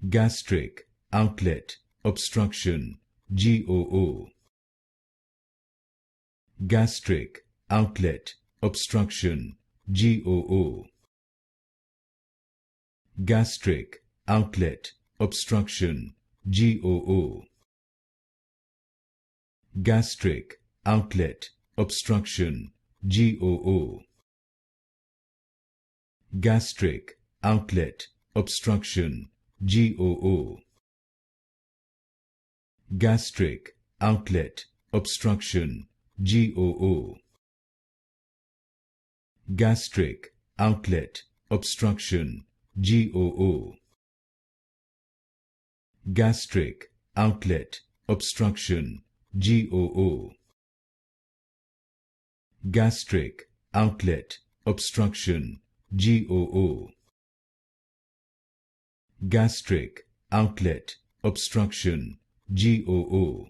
Gastric Outlet Obstruction, GOO. Gastric Outlet Obstruction, GOO. Gastric Outlet Obstruction, GOO. Gastric Outlet Obstruction, GOO. Gastric Outlet Obstruction, GOO. Gastric Outlet Obstruction, GOO. Gastric Outlet Obstruction, GOO. Gastric Outlet Obstruction, GOO. Gastric Outlet Obstruction, GOO. Gastric Outlet Obstruction, GOO.